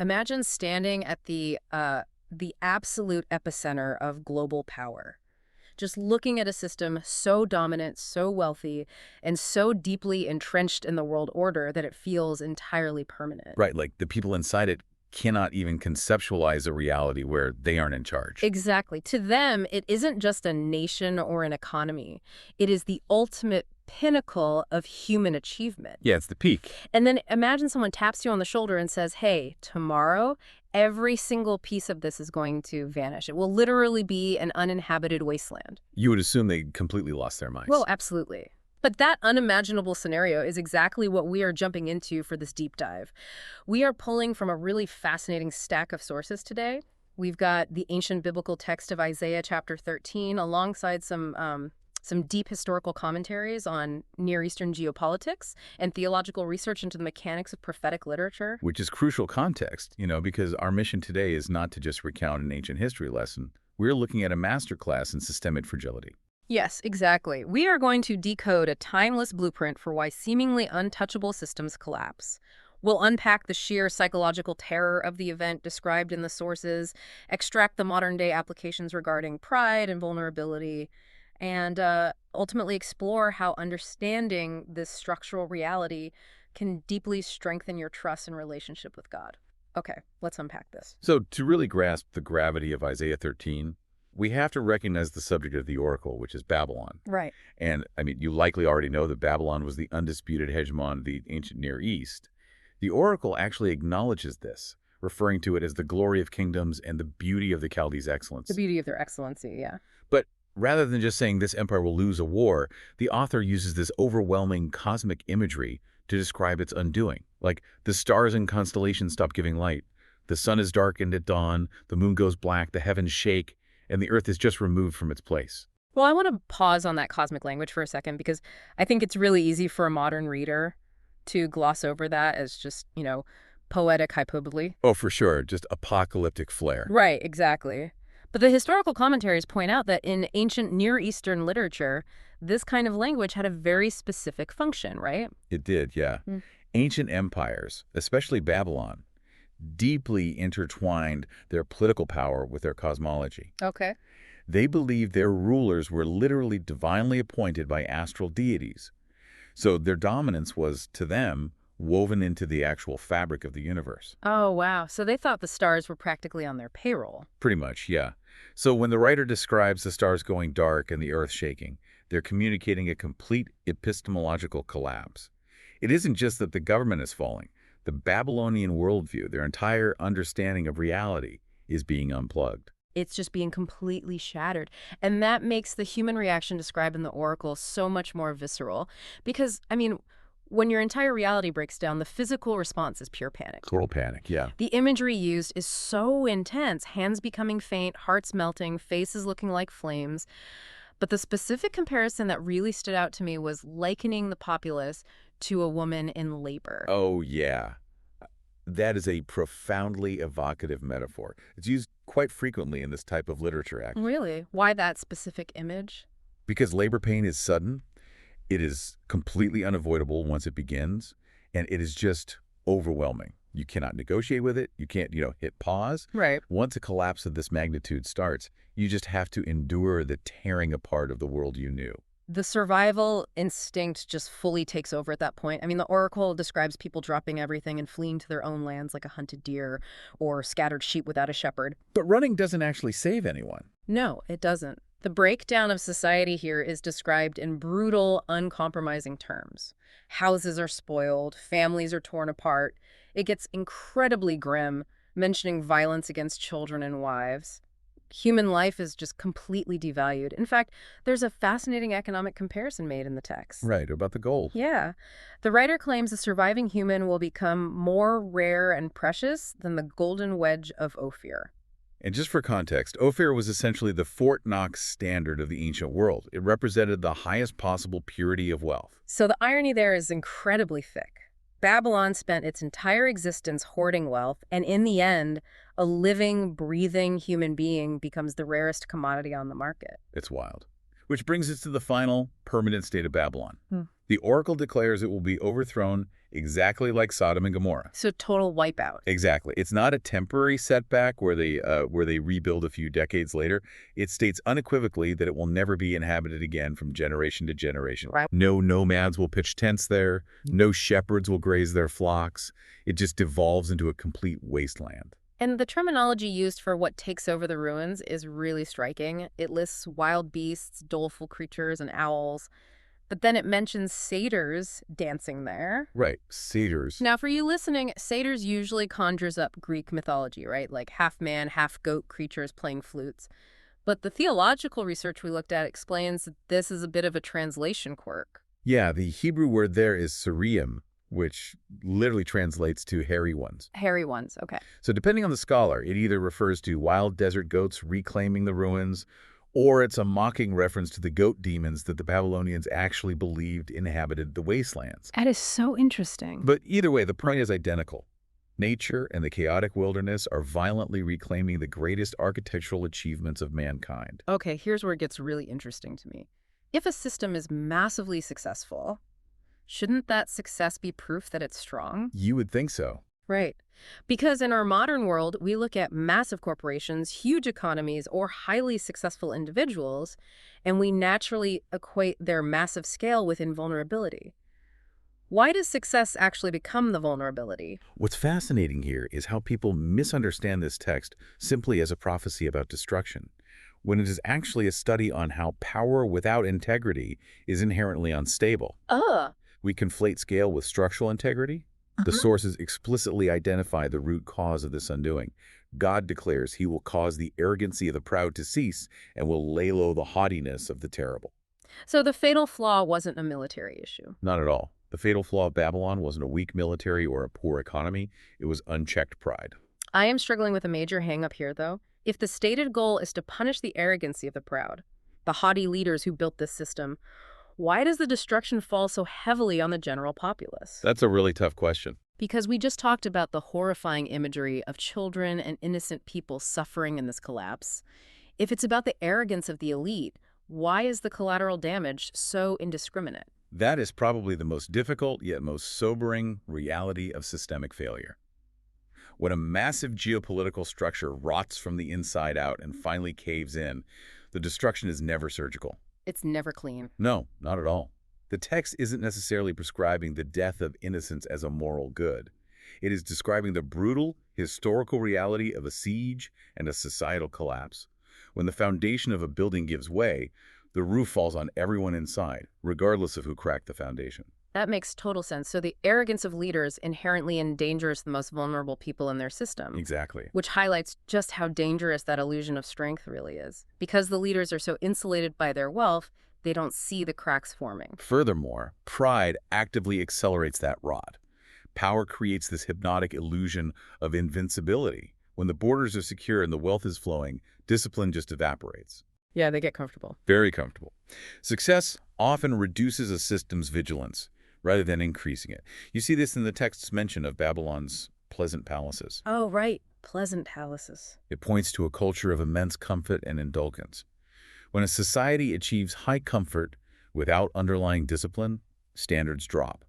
Imagine standing at the absolute epicenter of global power, just looking at a system so dominant, so wealthy, and so deeply entrenched in the world order that it feels entirely permanent. Right, like the people inside it cannot even conceptualize a reality where they aren't in charge. Exactly. To them, it isn't just a nation or an economy. It is the ultimate pinnacle of human achievement. Yeah, it's the peak. And then imagine someone taps you on the shoulder and says, hey, tomorrow, every single piece of this is going to vanish. It will literally be an uninhabited wasteland. You would assume they completely lost their Well, minds. absolutely. But that unimaginable scenario is exactly what we are jumping into for this deep dive. We are pulling from a really fascinating stack of sources today. We've got the ancient biblical text of Isaiah chapter 13 alongside some deep historical commentaries on Near Eastern geopolitics and theological research into the mechanics of prophetic literature. Which is crucial context, because our mission today is not to just recount an ancient history lesson. We're looking at a masterclass in systemic fragility. Yes, exactly. We are going to decode a timeless blueprint for why seemingly untouchable systems collapse. We'll unpack the sheer psychological terror of the event described in the sources, extract the modern-day applications regarding pride and vulnerability, and ultimately explore how understanding this structural reality can deeply strengthen your trust and relationship with God. Okay, let's unpack this. So to really grasp the gravity of Isaiah 13, we have to recognize the subject of the oracle, which is Babylon. Right. And, you likely already know that Babylon was the undisputed hegemon of the ancient Near East. The oracle actually acknowledges this, referring to it as the glory of kingdoms and the beauty of the Chaldees' excellence. The beauty of their excellency, yeah. But rather than just saying this empire will lose a war, the author uses this overwhelming cosmic imagery to describe its undoing. Like, the stars and constellations stop giving light, the sun is darkened at dawn, the moon goes black, the heavens shake, and the earth is just removed from its place. Well, I want to pause on that cosmic language for a second because I think it's really easy for a modern reader to gloss over that as just, poetic hyperbole. Oh, for sure, just apocalyptic flair. Right, exactly. But the historical commentaries point out that in ancient Near Eastern literature, this kind of language had a very specific function, right? It did, yeah. Ancient empires, especially Babylon, deeply intertwined their political power with their cosmology. Okay. They believed their rulers were literally divinely appointed by astral deities. So their dominance was, to them, woven into the actual fabric of the universe. Oh, wow. So they thought the stars were practically on their payroll. Pretty much, yeah. So when the writer describes the stars going dark and the earth shaking, they're communicating a complete epistemological collapse. It isn't just that the government is falling. The Babylonian worldview, their entire understanding of reality, is being unplugged. It's just being completely shattered. And that makes the human reaction described in the oracle so much more visceral. Because, when your entire reality breaks down, the physical response is pure panic. Total panic, yeah. The imagery used is so intense, hands becoming faint, hearts melting, faces looking like flames. But the specific comparison that really stood out to me was likening the populace to a woman in labor. Oh, yeah. That is a profoundly evocative metaphor. It's used quite frequently in this type of literature, actually. Really? Why that specific image? Because labor pain is sudden, it is completely unavoidable once it begins, and it is just overwhelming. You cannot negotiate with it. You can't, hit pause. Right. Once a collapse of this magnitude starts, you just have to endure the tearing apart of the world you knew. The survival instinct just fully takes over at that point. The oracle describes people dropping everything and fleeing to their own lands like a hunted deer or scattered sheep without a shepherd. But running doesn't actually save anyone. No, it doesn't. The breakdown of society here is described in brutal, uncompromising terms. Houses are spoiled, families are torn apart. It gets incredibly grim, mentioning violence against children and wives. Human life is just completely devalued. In fact, there's a fascinating economic comparison made in the text. Right, about the gold. Yeah. The writer claims the surviving human will become more rare and precious than the golden wedge of Ophir. And just for context, Ophir was essentially the Fort Knox standard of the ancient world. It represented the highest possible purity of wealth. So the irony there is incredibly thick. Babylon spent its entire existence hoarding wealth, and in the end, a living, breathing human being becomes the rarest commodity on the market. It's wild. Which brings us to the final, permanent state of Babylon. The oracle declares it will be overthrown exactly like Sodom and Gomorrah. So total wipeout. Exactly. It's not a temporary setback where they rebuild a few decades later. It states unequivocally that it will never be inhabited again from generation to generation. Right. No nomads will pitch tents there. No shepherds will graze their flocks. It just devolves into a complete wasteland. And the terminology used for what takes over the ruins is really striking. It lists wild beasts, doleful creatures, and owls. But then it mentions satyrs dancing there. Right. Satyrs. Now, for you listening, satyrs usually conjures up Greek mythology, right? Like half man, half goat creatures playing flutes. But the theological research we looked at explains that this is a bit of a translation quirk. Yeah, the Hebrew word there is Suriim, which literally translates to hairy ones. Hairy ones, okay. So depending on the scholar, it either refers to wild desert goats reclaiming the ruins, or it's a mocking reference to the goat demons that the Babylonians actually believed inhabited the wastelands. That is so interesting. But either way, the point is identical. Nature and the chaotic wilderness are violently reclaiming the greatest architectural achievements of mankind. Okay, here's where it gets really interesting to me. If a system is massively successful, shouldn't that success be proof that it's strong? You would think so. Right. Because in our modern world, we look at massive corporations, huge economies, or highly successful individuals, and we naturally equate their massive scale with invulnerability. Why does success actually become the vulnerability? What's fascinating here is how people misunderstand this text simply as a prophecy about destruction, when it is actually a study on how power without integrity is inherently unstable. We conflate scale with structural integrity. The sources explicitly identify the root cause of this undoing. God declares he will cause the arrogancy of the proud to cease and will lay low the haughtiness of the terrible. So the fatal flaw wasn't a military issue. Not at all. The fatal flaw of Babylon wasn't a weak military or a poor economy. It was unchecked pride. I am struggling with a major hang-up here, though. If the stated goal is to punish the arrogancy of the proud, the haughty leaders who built this system, why does the destruction fall so heavily on the general populace? That's a really tough question. Because we just talked about the horrifying imagery of children and innocent people suffering in this collapse. If it's about the arrogance of the elite, why is the collateral damage so indiscriminate? That is probably the most difficult yet most sobering reality of systemic failure. When a massive geopolitical structure rots from the inside out and finally caves in, the destruction is never surgical. It's never clean. No, not at all. The text isn't necessarily prescribing the death of innocence as a moral good. It is describing the brutal, historical reality of a siege and a societal collapse. When the foundation of a building gives way, the roof falls on everyone inside, regardless of who cracked the foundation. That makes total sense. So the arrogance of leaders inherently endangers the most vulnerable people in their system. Exactly. Which highlights just how dangerous that illusion of strength really is. Because the leaders are so insulated by their wealth, they don't see the cracks forming. Furthermore, pride actively accelerates that rot. Power creates this hypnotic illusion of invincibility. When the borders are secure and the wealth is flowing, discipline just evaporates. Yeah, they get comfortable. Very comfortable. Success often reduces a system's vigilance rather than increasing it. You see this in the text's mention of Babylon's pleasant palaces. Oh, right. Pleasant palaces. It points to a culture of immense comfort and indulgence. When a society achieves high comfort without underlying discipline, standards drop.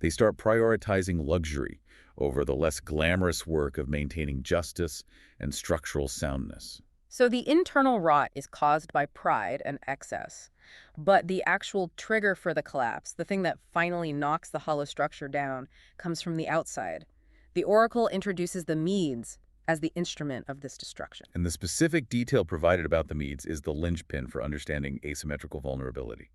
They start prioritizing luxury over the less glamorous work of maintaining justice and structural soundness. So the internal rot is caused by pride and excess. But the actual trigger for the collapse, the thing that finally knocks the hollow structure down, comes from the outside. The oracle introduces the Medes as the instrument of this destruction. And the specific detail provided about the Medes is the linchpin for understanding asymmetrical vulnerability.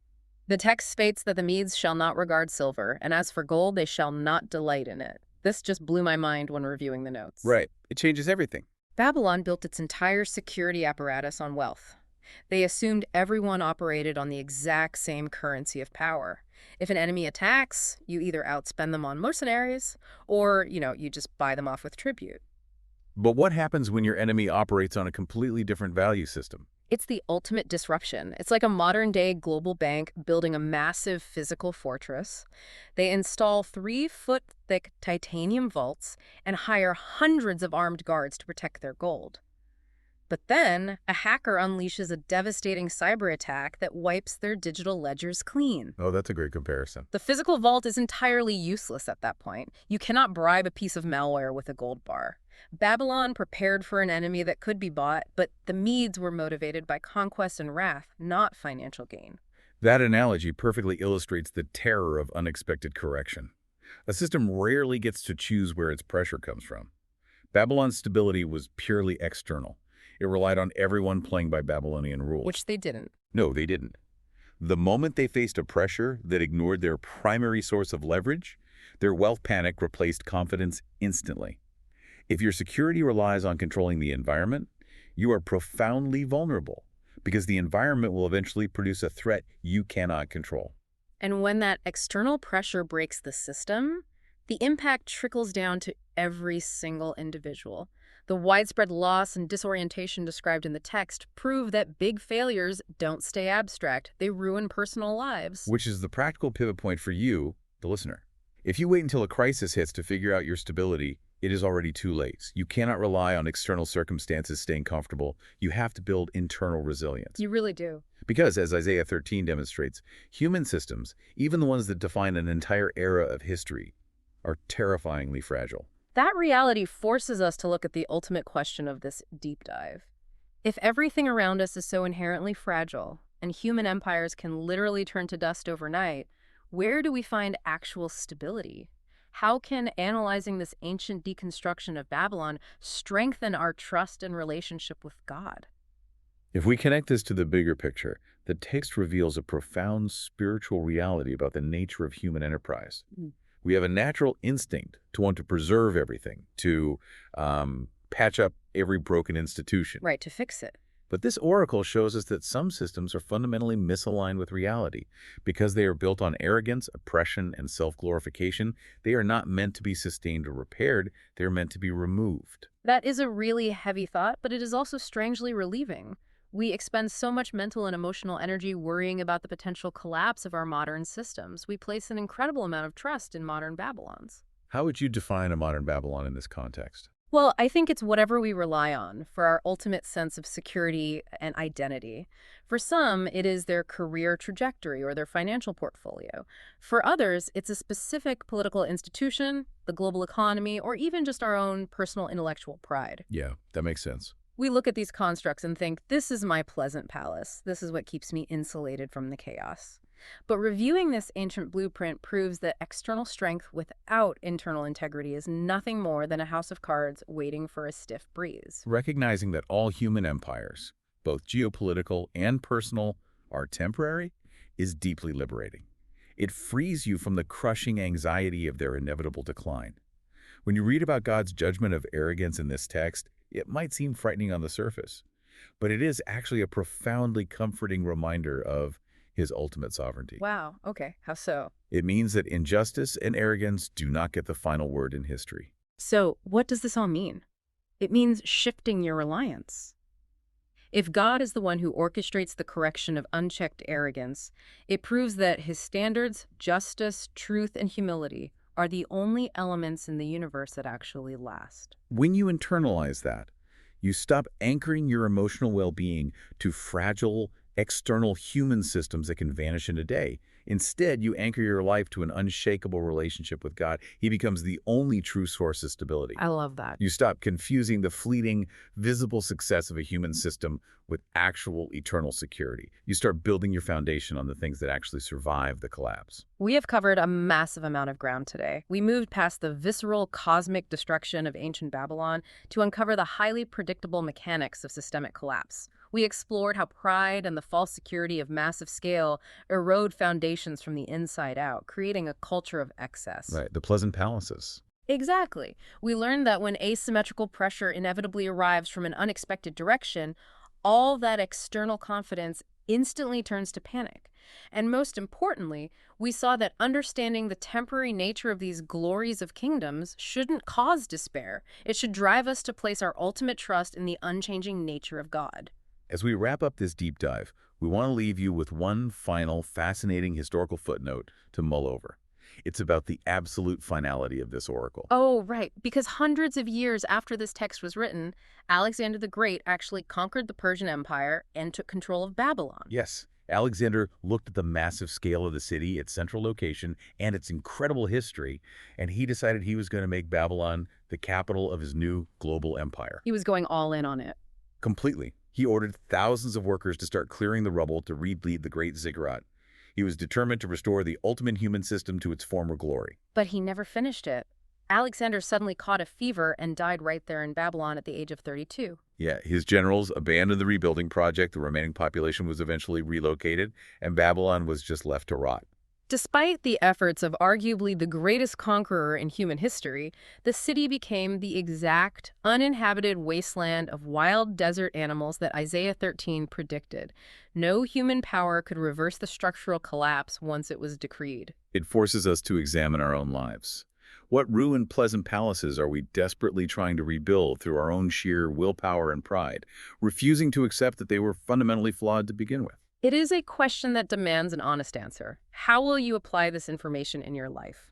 The text states that the Medes shall not regard silver, and as for gold, they shall not delight in it. This just blew my mind when reviewing the notes. Right. It changes everything. Babylon built its entire security apparatus on wealth. They assumed everyone operated on the exact same currency of power. If an enemy attacks, you either outspend them on mercenaries, or, you just buy them off with tribute. But what happens when your enemy operates on a completely different value system? It's the ultimate disruption. It's like a modern-day global bank building a massive physical fortress. They install 3-foot-thick titanium vaults and hire hundreds of armed guards to protect their gold. But then, a hacker unleashes a devastating cyber attack that wipes their digital ledgers clean. Oh, that's a great comparison. The physical vault is entirely useless at that point. You cannot bribe a piece of malware with a gold bar. Babylon prepared for an enemy that could be bought, but the Medes were motivated by conquest and wrath, not financial gain. That analogy perfectly illustrates the terror of unexpected correction. A system rarely gets to choose where its pressure comes from. Babylon's stability was purely external. It relied on everyone playing by Babylonian rules. Which they didn't. No, they didn't. The moment they faced a pressure that ignored their primary source of leverage, their wealth panic replaced confidence instantly. If your security relies on controlling the environment, you are profoundly vulnerable because the environment will eventually produce a threat you cannot control. And when that external pressure breaks the system, the impact trickles down to every single individual. The widespread loss and disorientation described in the text prove that big failures don't stay abstract. They ruin personal lives. Which is the practical pivot point for you, the listener. If you wait until a crisis hits to figure out your stability, it is already too late. You cannot rely on external circumstances staying comfortable. You have to build internal resilience. You really do. Because, as Isaiah 13 demonstrates, human systems, even the ones that define an entire era of history, are terrifyingly fragile. That reality forces us to look at the ultimate question of this deep dive. If everything around us is so inherently fragile, and human empires can literally turn to dust overnight, where do we find actual stability? How can analyzing this ancient deconstruction of Babylon strengthen our trust and relationship with God? If we connect this to the bigger picture, the text reveals a profound spiritual reality about the nature of human enterprise. We have a natural instinct to want to preserve everything, to patch up every broken institution. Right, to fix it. But this oracle shows us that some systems are fundamentally misaligned with reality. Because they are built on arrogance, oppression, and self-glorification, they are not meant to be sustained or repaired. They are meant to be removed. That is a really heavy thought, but it is also strangely relieving. We expend so much mental and emotional energy worrying about the potential collapse of our modern systems. We place an incredible amount of trust in modern Babylons. How would you define a modern Babylon in this context? Well, I think it's whatever we rely on for our ultimate sense of security and identity. For some, it is their career trajectory or their financial portfolio. For others, it's a specific political institution, the global economy, or even just our own personal intellectual pride. Yeah, that makes sense. We look at these constructs and think, this is my pleasant palace. This is what keeps me insulated from the chaos. But reviewing this ancient blueprint proves that external strength without internal integrity is nothing more than a house of cards waiting for a stiff breeze. Recognizing that all human empires, both geopolitical and personal, are temporary is deeply liberating. It frees you from the crushing anxiety of their inevitable decline. When you read about God's judgment of arrogance in this text, it might seem frightening on the surface, but it is actually a profoundly comforting reminder of His ultimate sovereignty. Wow, okay, how so? It means that injustice and arrogance do not get the final word in history. So, what does this all mean? It means shifting your reliance. If God is the one who orchestrates the correction of unchecked arrogance, it proves that His standards, justice, truth, and humility are the only elements in the universe that actually last. When you internalize that, you stop anchoring your emotional well-being to fragile, external human systems that can vanish in a day. Instead, you anchor your life to an unshakable relationship with God. He becomes the only true source of stability. I love that. You stop confusing the fleeting, visible success of a human system with actual eternal security. You start building your foundation on the things that actually survive the collapse. We have covered a massive amount of ground today. We moved past the visceral cosmic destruction of ancient Babylon to uncover the highly predictable mechanics of systemic collapse. We explored how pride and the false security of massive scale erode foundations from the inside out, creating a culture of excess. Right, the pleasant palaces. Exactly. We learned that when asymmetrical pressure inevitably arrives from an unexpected direction, all that external confidence instantly turns to panic. And most importantly, we saw that understanding the temporary nature of these glories of kingdoms shouldn't cause despair. It should drive us to place our ultimate trust in the unchanging nature of God. As we wrap up this deep dive, we want to leave you with one final fascinating historical footnote to mull over. It's about the absolute finality of this oracle. Oh, right, because hundreds of years after this text was written, Alexander the Great actually conquered the Persian Empire and took control of Babylon. Yes, Alexander looked at the massive scale of the city, its central location, and its incredible history, and he decided he was going to make Babylon the capital of his new global empire. He was going all in on it. Completely. He ordered thousands of workers to start clearing the rubble to rebuild the great ziggurat. He was determined to restore the ultimate human system to its former glory. But he never finished it. Alexander suddenly caught a fever and died right there in Babylon at the age of 32. Yeah, his generals abandoned the rebuilding project, the remaining population was eventually relocated, and Babylon was just left to rot. Despite the efforts of arguably the greatest conqueror in human history, the city became the exact, uninhabited wasteland of wild desert animals that Isaiah 13 predicted. No human power could reverse the structural collapse once it was decreed. It forces us to examine our own lives. What ruined pleasant palaces are we desperately trying to rebuild through our own sheer willpower and pride, refusing to accept that they were fundamentally flawed to begin with? It is a question that demands an honest answer. How will you apply this information in your life?